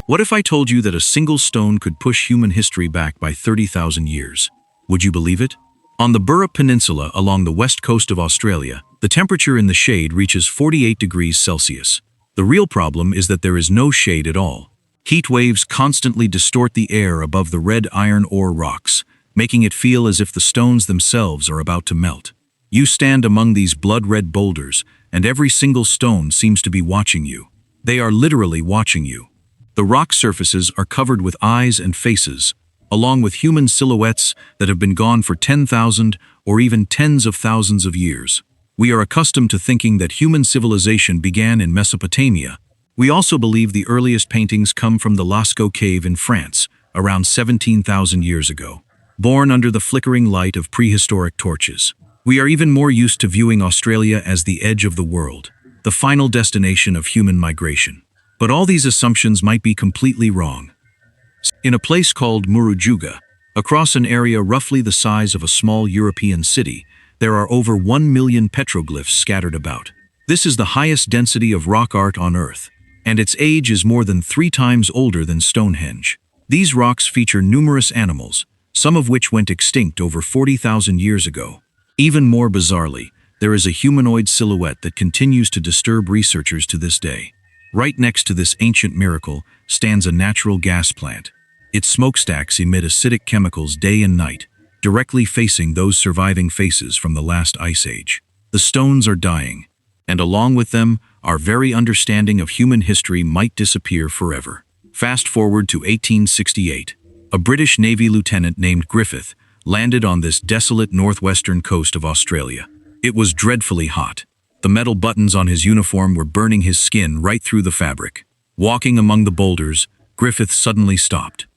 What if I told you that a single stone could push human history back by 30,000 years? Would you believe it? On the Burrup Peninsula along the west coast of Australia, the temperature in the shade reaches 48 degrees Celsius. The real problem is that there is no shade at all. Heat waves constantly distort the air above the red iron ore rocks, making it feel as if the stones themselves are about to melt. You stand among these blood-red boulders, and every single stone seems to be watching you. They are literally watching you. The rock surfaces are covered with eyes and faces, along with human silhouettes that have been gone for 10,000 or even tens of thousands of years. We are accustomed to thinking that human civilization began in Mesopotamia. We also believe the earliest paintings come from the Lascaux cave in France, around 17,000 years ago, born under the flickering light of prehistoric torches. We are even more used to viewing Australia as the edge of the world, the final destination of human migration. But all these assumptions might be completely wrong. In a place called Murujuga, across an area roughly the size of a small European city, there are over 1 million petroglyphs scattered about. This is the highest density of rock art on Earth, and its age is more than 3 times older than Stonehenge. These rocks feature numerous animals, some of which went extinct over 40,000 years ago. Even more bizarrely, there is a humanoid silhouette that continues to disturb researchers to this day. Right next to this ancient miracle stands a natural gas plant. Its smokestacks emit acidic chemicals day and night, directly facing those surviving faces from the last ice age. The stones are dying, and along with them, our very understanding of human history might disappear forever. Fast forward to 1868. A British Navy lieutenant named Griffith landed on this desolate northwestern coast of Australia. It was dreadfully hot. The metal buttons on his uniform were burning his skin right through the fabric. Walking among the boulders, Griffith suddenly stopped.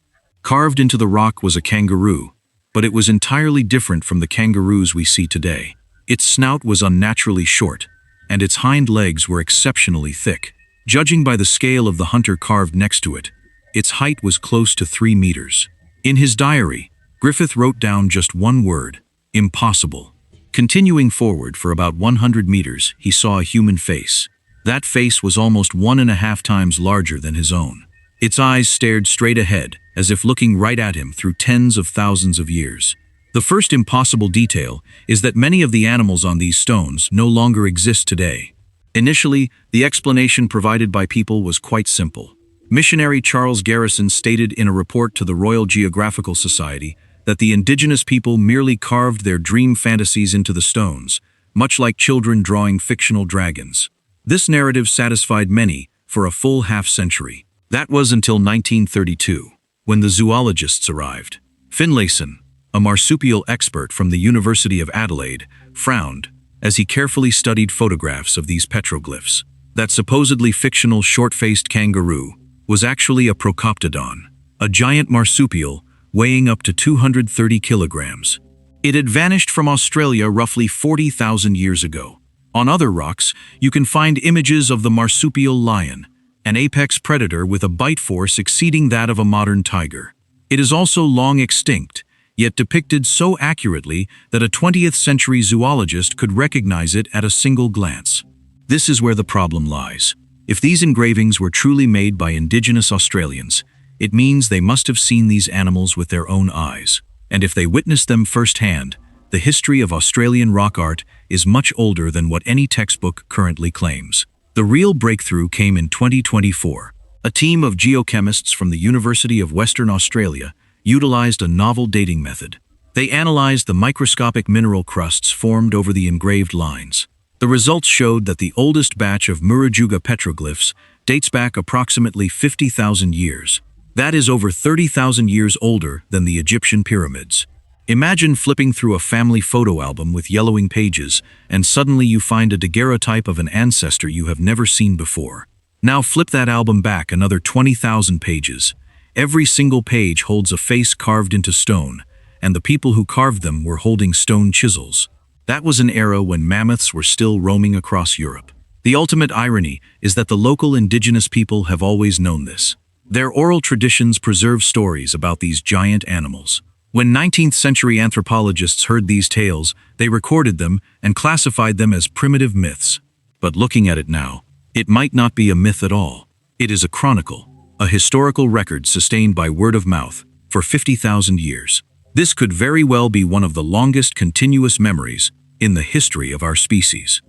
Carved into the rock was a kangaroo, but it was entirely different from the kangaroos we see today. Its snout was unnaturally short, and its hind legs were exceptionally thick. Judging by the scale of the hunter carved next to it, its height was close to 3 meters. In his diary, Griffith wrote down just one word: impossible. Continuing forward for about 100 meters, he saw a human face. That face was almost 1.5 times larger than his own. Its eyes stared straight ahead, as if looking right at him through tens of thousands of years. The first impossible detail is that many of the animals on these stones no longer exist today. Initially, the explanation provided by people was quite simple. Missionary Charles Garrison stated in a report to the Royal Geographical Society that the indigenous people merely carved their dream fantasies into the stones, much like children drawing fictional dragons. This narrative satisfied many for a full half-century. That was until 1932, when the zoologists arrived. Finlayson, a marsupial expert from the University of Adelaide, frowned as he carefully studied photographs of these petroglyphs. That supposedly fictional short-faced kangaroo was actually a procoptodon, a giant marsupial weighing up to 230 kilograms. It had vanished from Australia roughly 40,000 years ago. On other rocks, you can find images of the marsupial lion, an apex predator with a bite force exceeding that of a modern tiger. It is also long extinct, yet depicted so accurately that a 20th century zoologist could recognize it at a single glance. This is where the problem lies. If these engravings were truly made by indigenous Australians, it means they must have seen these animals with their own eyes. And if they witnessed them firsthand, the history of Australian rock art is much older than what any textbook currently claims. The real breakthrough came in 2024. A team of geochemists from the University of Western Australia utilized a novel dating method. They analyzed the microscopic mineral crusts formed over the engraved lines. The results showed that the oldest batch of Murujuga petroglyphs dates back approximately 50,000 years. That is over 30,000 years older than the Egyptian pyramids. Imagine flipping through a family photo album with yellowing pages, and suddenly you find a daguerreotype of an ancestor you have never seen before. Now flip that album back another 20,000 pages. Every single page holds a face carved into stone, and the people who carved them were holding stone chisels. That was an era when mammoths were still roaming across Europe. The ultimate irony is that the local indigenous people have always known this. Their oral traditions preserve stories about these giant animals. When 19th century anthropologists heard these tales, they recorded them and classified them as primitive myths. But looking at it now, it might not be a myth at all. It is a chronicle, a historical record sustained by word of mouth for 50,000 years. This could very well be one of the longest continuous memories in the history of our species.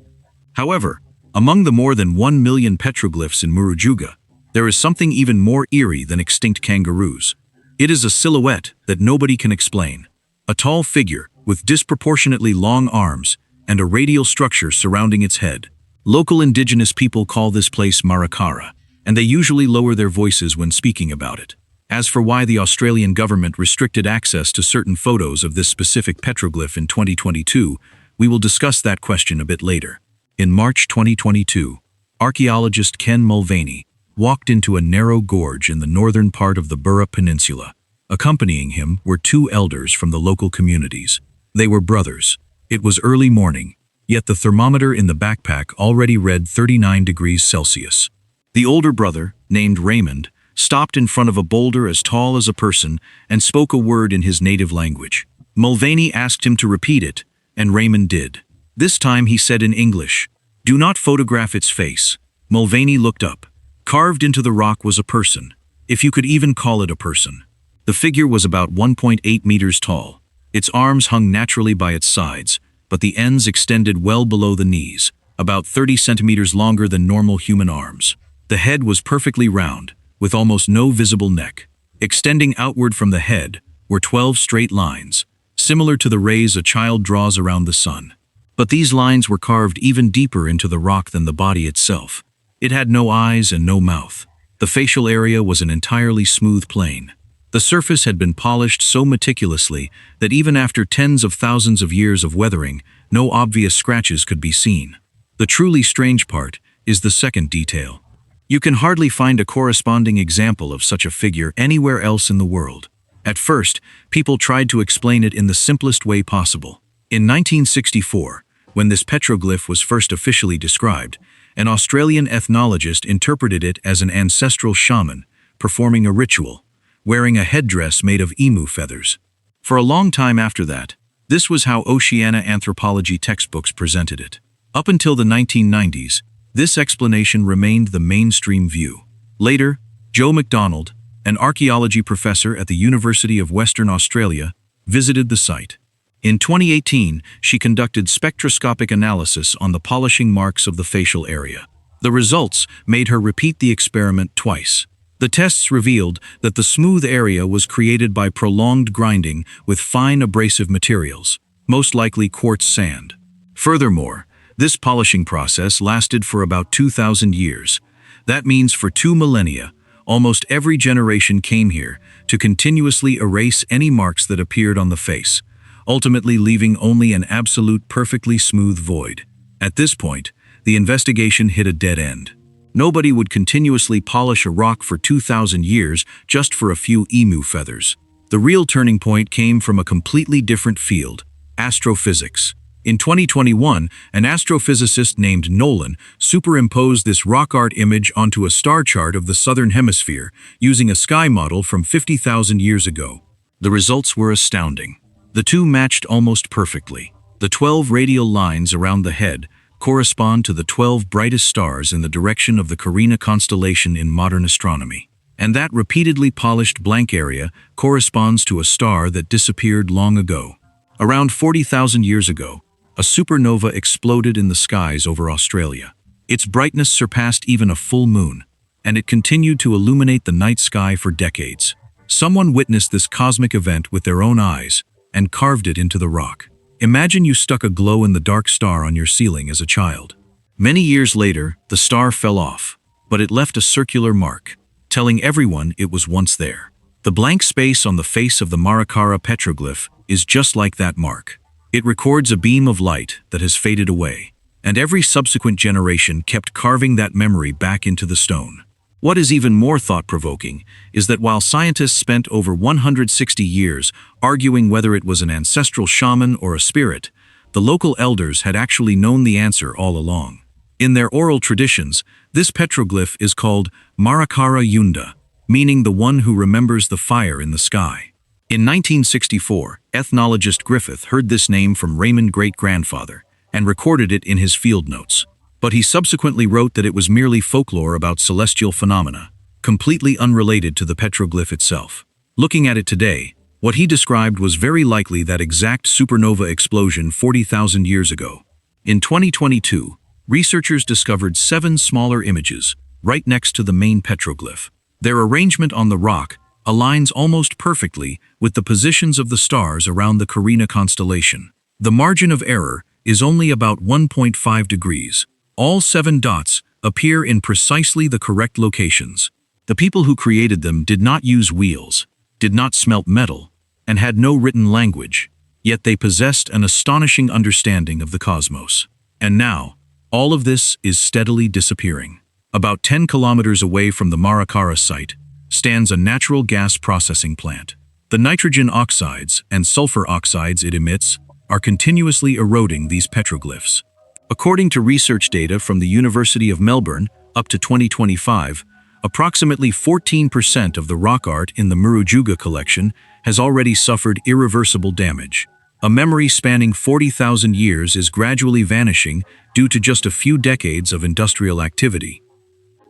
However, among the more than 1 million petroglyphs in Murujuga, there is something even more eerie than extinct kangaroos. It is a silhouette that nobody can explain. A tall figure with disproportionately long arms and a radial structure surrounding its head. Local indigenous people call this place Marakara, and they usually lower their voices when speaking about it. As for why the Australian government restricted access to certain photos of this specific petroglyph in 2022, we will discuss that question a bit later. In March 2022, archaeologist Ken Mulvaney walked into a narrow gorge in the northern part of the Burrup Peninsula. Accompanying him were two elders from the local communities. They were brothers. It was early morning, yet the thermometer in the backpack already read 39 degrees Celsius. The older brother, named Raymond, stopped in front of a boulder as tall as a person and spoke a word in his native language. Mulvaney asked him to repeat it, and Raymond did. This time he said in English, "Do not photograph its face." Mulvaney looked up. Carved into the rock was a person, if you could even call it a person. The figure was about 1.8 meters tall. Its arms hung naturally by its sides, but the ends extended well below the knees, about 30 centimeters longer than normal human arms. The head was perfectly round, with almost no visible neck. Extending outward from the head were 12 straight lines, similar to the rays a child draws around the sun. But these lines were carved even deeper into the rock than the body itself. It had no eyes and no mouth. The facial area was an entirely smooth plane. The surface had been polished so meticulously that even after tens of thousands of years of weathering, no obvious scratches could be seen. The truly strange part is the second detail. You can hardly find a corresponding example of such a figure anywhere else in the world. At first, people tried to explain it in the simplest way possible. In 1964, when this petroglyph was first officially described, an Australian ethnologist interpreted it as an ancestral shaman performing a ritual, wearing a headdress made of emu feathers. For a long time after that, this was how Oceania anthropology textbooks presented it. Up until the 1990s, this explanation remained the mainstream view. Later, Joe McDonald, an archaeology professor at the University of Western Australia, visited the site. In 2018, she conducted spectroscopic analysis on the polishing marks of the facial area. The results made her repeat the experiment twice. The tests revealed that the smooth area was created by prolonged grinding with fine abrasive materials, most likely quartz sand. Furthermore, this polishing process lasted for about 2,000 years. That means for 2 millennia, almost every generation came here to continuously erase any marks that appeared on the face, ultimately leaving only an absolute perfectly smooth void. At this point, the investigation hit a dead end. Nobody would continuously polish a rock for 2,000 years just for a few emu feathers. The real turning point came from a completely different field, astrophysics. In 2021, an astrophysicist named Nolan superimposed this rock art image onto a star chart of the southern hemisphere using a sky model from 50,000 years ago. The results were astounding. The two matched almost perfectly. The 12 radial lines around the head correspond to the 12 brightest stars in the direction of the Carina constellation in modern astronomy. And that repeatedly polished blank area corresponds to a star that disappeared long ago. Around 40,000 years ago, a supernova exploded in the skies over Australia. Its brightness surpassed even a full moon, and it continued to illuminate the night sky for decades. Someone witnessed this cosmic event with their own eyes and carved it into the rock. Imagine you stuck a glow-in-the-dark star on your ceiling as a child. Many years later, the star fell off, but it left a circular mark, telling everyone it was once there. The blank space on the face of the Marakara petroglyph is just like that mark. It records a beam of light that has faded away, and every subsequent generation kept carving that memory back into the stone. What is even more thought-provoking is that while scientists spent over 160 years arguing whether it was an ancestral shaman or a spirit, the local elders had actually known the answer all along. In their oral traditions, this petroglyph is called Marakara Yunda, meaning the one who remembers the fire in the sky. In 1964, ethnologist Griffith heard this name from Raymond's great-grandfather and recorded it in his field notes. But he subsequently wrote that it was merely folklore about celestial phenomena. completely unrelated to the petroglyph itself. Looking at it today, what he described was very likely that exact supernova explosion 40,000 years ago. In 2022, researchers discovered 7 smaller images right next to the main petroglyph. Their arrangement on the rock aligns almost perfectly with the positions of the stars around the Carina constellation. The margin of error is only about 1.5 degrees. All 7 dots appear in precisely the correct locations. The people who created them did not use wheels, did not smelt metal, and had no written language, yet they possessed an astonishing understanding of the cosmos. And now, all of this is steadily disappearing. About 10 kilometers away from the Murujuga site stands a natural gas processing plant. The nitrogen oxides and sulfur oxides it emits are continuously eroding these petroglyphs. According to research data from the University of Melbourne, up to 2025, approximately 14% of the rock art in the Murujuga collection has already suffered irreversible damage. A memory spanning 40,000 years is gradually vanishing due to just a few decades of industrial activity.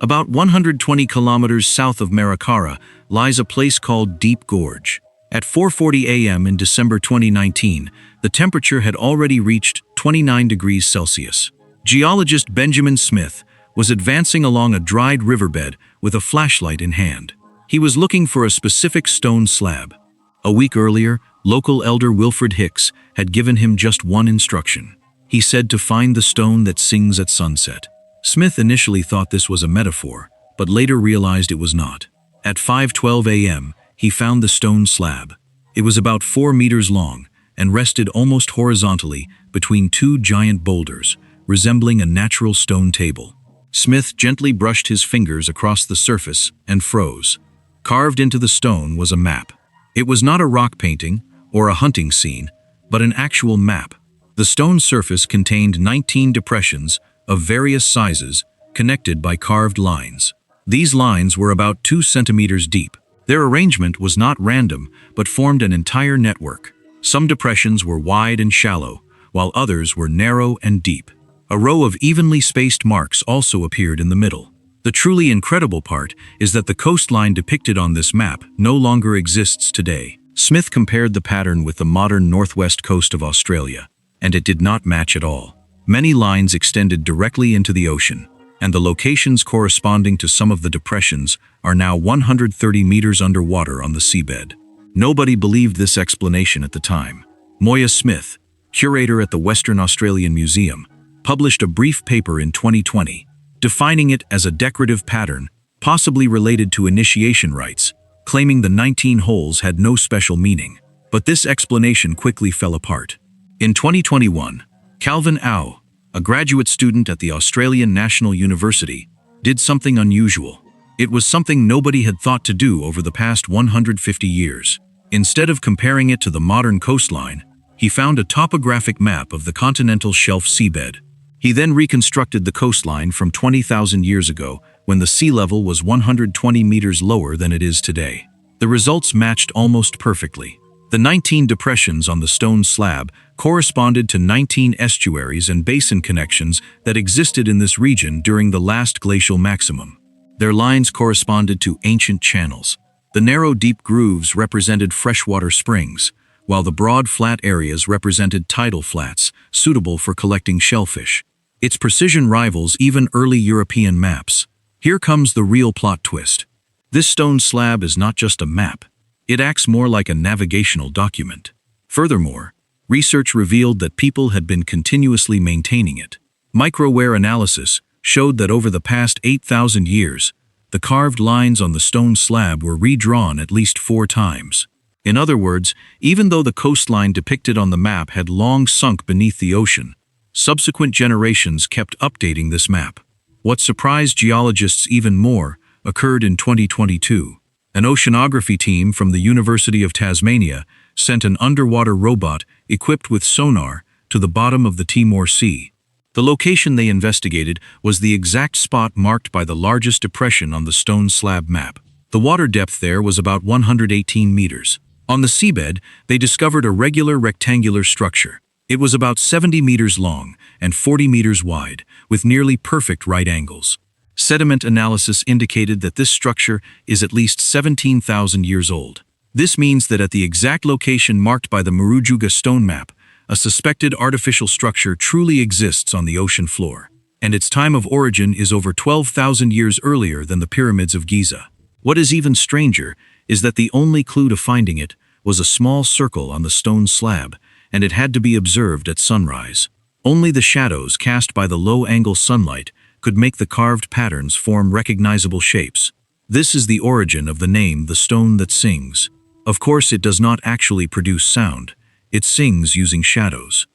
About 120 kilometers south of Merakara lies a place called Deep Gorge. At 4:40 a.m. in December 2019, the temperature had already reached 29 degrees Celsius. Geologist Benjamin Smith was advancing along a dried riverbed with a flashlight in hand. He was looking for a specific stone slab. A week earlier, local elder Wilfred Hicks had given him just one instruction. He said to find the stone that sings at sunset. Smith initially thought this was a metaphor, but later realized it was not. At 5:12 a.m., he found the stone slab. It was about 4 meters long and rested almost horizontally between 2 giant boulders, resembling a natural stone table. Smith gently brushed his fingers across the surface and froze. Carved into the stone was a map. It was not a rock painting or a hunting scene, but an actual map. The stone surface contained 19 depressions of various sizes connected by carved lines. These lines were about 2 centimeters deep. Their arrangement was not random, but formed an entire network. Some depressions were wide and shallow, while others were narrow and deep. A row of evenly spaced marks also appeared in the middle. The truly incredible part is that the coastline depicted on this map no longer exists today. Smith compared the pattern with the modern northwest coast of Australia, and it did not match at all. Many lines extended directly into the ocean, and the locations corresponding to some of the depressions are now 130 meters underwater on the seabed. Nobody believed this explanation at the time. Moya Smith, curator at the Western Australian Museum, published a brief paper in 2020, defining it as a decorative pattern, possibly related to initiation rites, claiming the 19 holes had no special meaning. But this explanation quickly fell apart. In 2021, Calvin Au, a graduate student at the Australian National University, did something unusual. It was something nobody had thought to do over the past 150 years. Instead of comparing it to the modern coastline, he found a topographic map of the continental shelf seabed. He then reconstructed the coastline from 20,000 years ago, when the sea level was 120 meters lower than it is today. The results matched almost perfectly. The 19 depressions on the stone slab corresponded to 19 estuaries and basin connections that existed in this region during the last glacial maximum. Their lines corresponded to ancient channels. The narrow, deep grooves represented freshwater springs, while the broad, flat areas represented tidal flats, suitable for collecting shellfish. Its precision rivals even early European maps. Here comes the real plot twist. This stone slab is not just a map. It acts more like a navigational document. Furthermore, research revealed that people had been continuously maintaining it. Microwear analysis showed that over the past 8,000 years, the carved lines on the stone slab were redrawn at least 4 times. In other words, even though the coastline depicted on the map had long sunk beneath the ocean, subsequent generations kept updating this map. What surprised geologists even more occurred in 2022. An oceanography team from the University of Tasmania sent an underwater robot equipped with sonar to the bottom of the Timor Sea. The location they investigated was the exact spot marked by the largest depression on the stone slab map. The water depth there was about 118 meters. On the seabed, they discovered a regular rectangular structure. It was about 70 meters long and 40 meters wide, with nearly perfect right angles. Sediment analysis indicated that this structure is at least 17,000 years old. This means that at the exact location marked by the Murujuga stone map, a suspected artificial structure truly exists on the ocean floor, and its time of origin is over 12,000 years earlier than the pyramids of Giza. What is even stranger is that the only clue to finding it was a small circle on the stone slab, and it had to be observed at sunrise. Only the shadows cast by the low-angle sunlight could make the carved patterns form recognizable shapes. This is the origin of the name the stone that sings. Of course, it does not actually produce sound. It sings using shadows.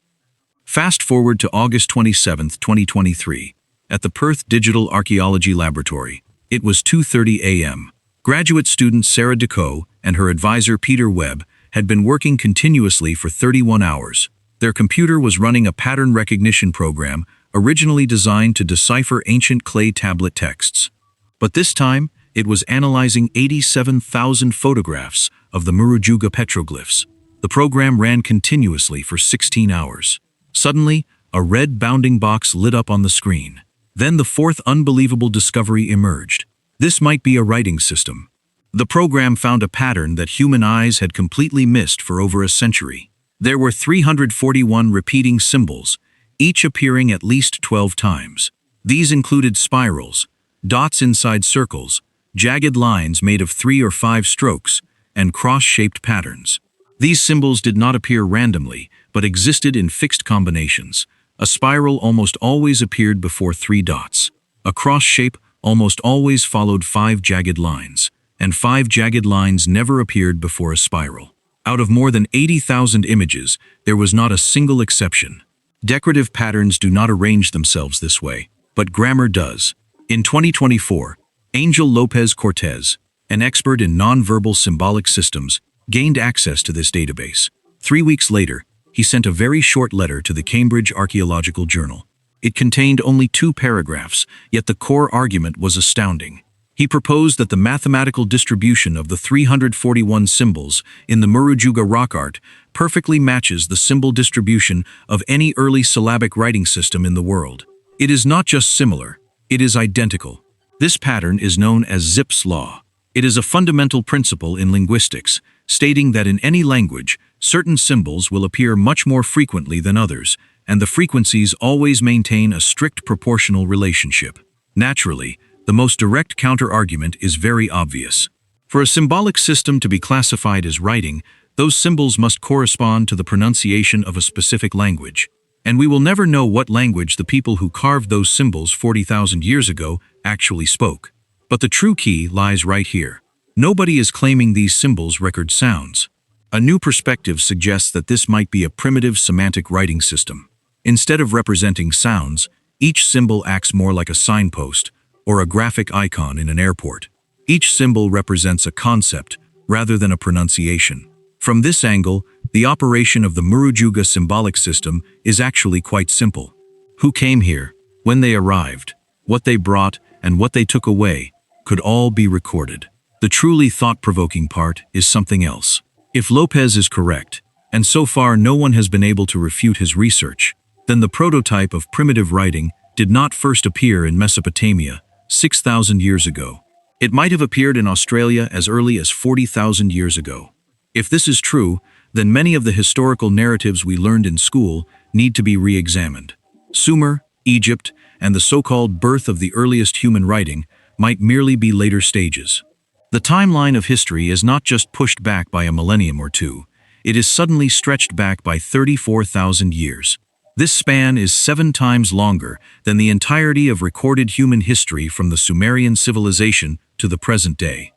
Fast forward to August 27, 2023. At the Perth Digital Archaeology Laboratory, it was 2:30 a.m. Graduate student Sarah Decaux and her advisor Peter Webb had been working continuously for 31 hours. Their computer was running a pattern recognition program originally designed to decipher ancient clay tablet texts. But this time, it was analyzing 87,000 photographs of the Murujuga petroglyphs. The program ran continuously for 16 hours. Suddenly, a red bounding box lit up on the screen. Then the fourth unbelievable discovery emerged. This might be a writing system. The program found a pattern that human eyes had completely missed for over a century. There were 341 repeating symbols, each appearing at least 12 times. These included spirals, dots inside circles, jagged lines made of 3 or 5 strokes, and cross-shaped patterns. These symbols did not appear randomly, but existed in fixed combinations. A spiral almost always appeared before 3 dots. A cross shape almost always followed 5 jagged lines, and 5 jagged lines never appeared before a spiral. Out of more than 80,000 images, there was not a single exception. Decorative patterns do not arrange themselves this way, but grammar does. In 2024, Angel Lopez Cortez, an expert in nonverbal symbolic systems, gained access to this database. 3 weeks later, he sent a very short letter to the Cambridge Archaeological Journal. It contained only 2 paragraphs, yet the core argument was astounding. He proposed that the mathematical distribution of the 341 symbols in the Murujuga rock art perfectly matches the symbol distribution of any early syllabic writing system in the world. It is not just similar, it is identical. This pattern is known as Zipf's law. It is a fundamental principle in linguistics, stating that in any language, certain symbols will appear much more frequently than others, and the frequencies always maintain a strict proportional relationship. Naturally, the most direct counter-argument is very obvious. For a symbolic system to be classified as writing, those symbols must correspond to the pronunciation of a specific language. And we will never know what language the people who carved those symbols 40,000 years ago actually spoke. But the true key lies right here. Nobody is claiming these symbols record sounds. A new perspective suggests that this might be a primitive semantic writing system. Instead of representing sounds, each symbol acts more like a signpost or a graphic icon in an airport. Each symbol represents a concept rather than a pronunciation. From this angle, the operation of the Murujuga symbolic system is actually quite simple. Who came here, when they arrived, what they brought, and what they took away could all be recorded. The truly thought-provoking part is something else. If Lopez is correct, and so far no one has been able to refute his research, then the prototype of primitive writing did not first appear in Mesopotamia 6,000 years ago. It might have appeared in Australia as early as 40,000 years ago. If this is true, then many of the historical narratives we learned in school need to be re-examined. Sumer, Egypt, and the so-called birth of the earliest human writing might merely be later stages. The timeline of history is not just pushed back by a millennium or two, it is suddenly stretched back by 34,000 years. This span is 7 times longer than the entirety of recorded human history from the Sumerian civilization to the present day.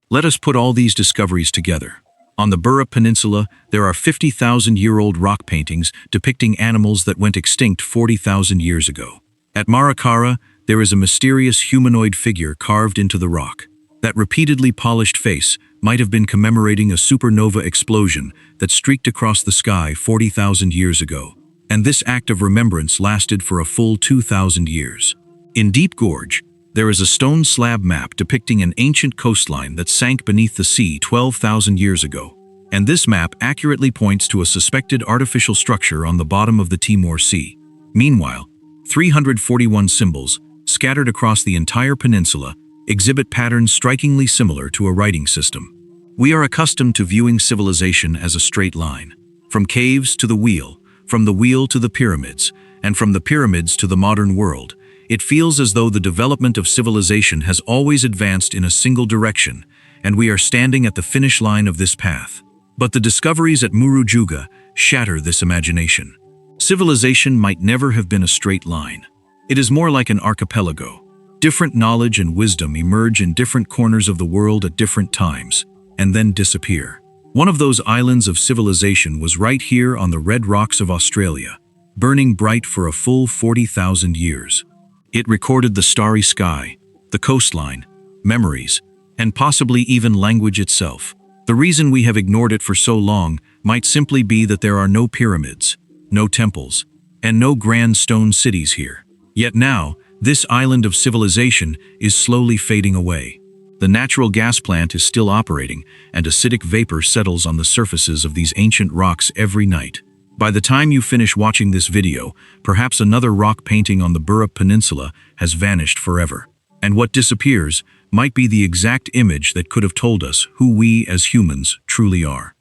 Let us put all these discoveries together. On the Burrup Peninsula, there are 50,000-year-old rock paintings depicting animals that went extinct 40,000 years ago. At Marakara, there is a mysterious humanoid figure carved into the rock. That repeatedly polished face might have been commemorating a supernova explosion that streaked across the sky 40,000 years ago. And this act of remembrance lasted for a full 2,000 years. In Deep Gorge, there is a stone slab map depicting an ancient coastline that sank beneath the sea 12,000 years ago. And this map accurately points to a suspected artificial structure on the bottom of the Timor Sea. Meanwhile, 341 symbols, scattered across the entire peninsula, exhibit patterns strikingly similar to a writing system. We are accustomed to viewing civilization as a straight line, from caves to the wheel, from the wheel to the pyramids, and from the pyramids to the modern world. It feels as though the development of civilization has always advanced in a single direction, and we are standing at the finish line of this path. But the discoveries at Murujuga shatter this imagination. Civilization might never have been a straight line. It is more like an archipelago. Different knowledge and wisdom emerge in different corners of the world at different times, and then disappear. One of those islands of civilization was right here on the red rocks of Australia, burning bright for a full 40,000 years. It recorded the starry sky, the coastline, memories, and possibly even language itself. The reason we have ignored it for so long might simply be that there are no pyramids, no temples, and no grand stone cities here. Yet now, this island of civilization is slowly fading away. The natural gas plant is still operating, and acidic vapor settles on the surfaces of these ancient rocks every night. By the time you finish watching this video, perhaps another rock painting on the Burrup Peninsula has vanished forever. And what disappears might be the exact image that could have told us who we as humans truly are.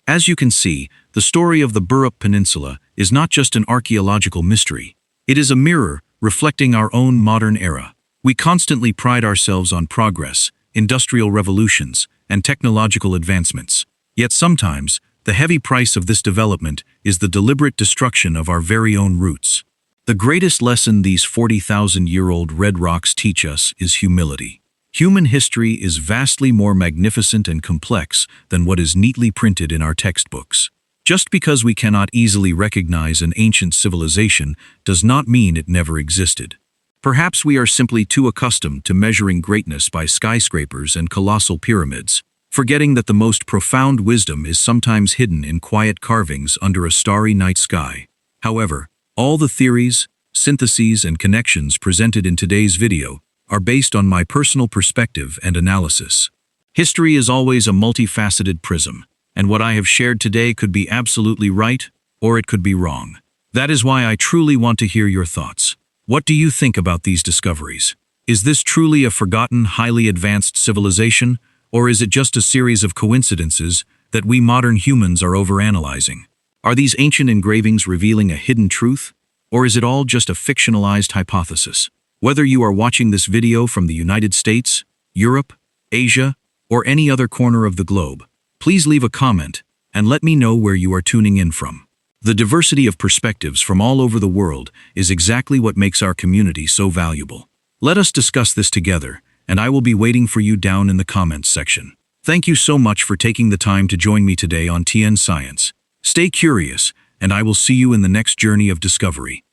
As you can see, the story of the Burrup Peninsula is not just an archaeological mystery. It is a mirror reflecting our own modern era. We constantly pride ourselves on progress, industrial revolutions, and technological advancements. Yet sometimes, the heavy price of this development is the deliberate destruction of our very own roots. The greatest lesson these 40,000-year-old red rocks teach us is humility. Human history is vastly more magnificent and complex than what is neatly printed in our textbooks. Just because we cannot easily recognize an ancient civilization does not mean it never existed. Perhaps we are simply too accustomed to measuring greatness by skyscrapers and colossal pyramids, forgetting that the most profound wisdom is sometimes hidden in quiet carvings under a starry night sky. However, all the theories, syntheses, and connections presented in today's video are based on my personal perspective and analysis. History is always a multifaceted prism, and what I have shared today could be absolutely right, or it could be wrong. That is why I truly want to hear your thoughts. What do you think about these discoveries? Is this truly a forgotten, highly advanced civilization, or is it just a series of coincidences that we modern humans are overanalyzing? Are these ancient engravings revealing a hidden truth, or is it all just a fictionalized hypothesis? Whether you are watching this video from the United States, Europe, Asia, or any other corner of the globe, please leave a comment and let me know where you are tuning in from. The diversity of perspectives from all over the world is exactly what makes our community so valuable. Let us discuss this together, and I will be waiting for you down in the comments section. Thank you so much for taking the time to join me today on TIAN Science. Stay curious, and I will see you in the next journey of discovery.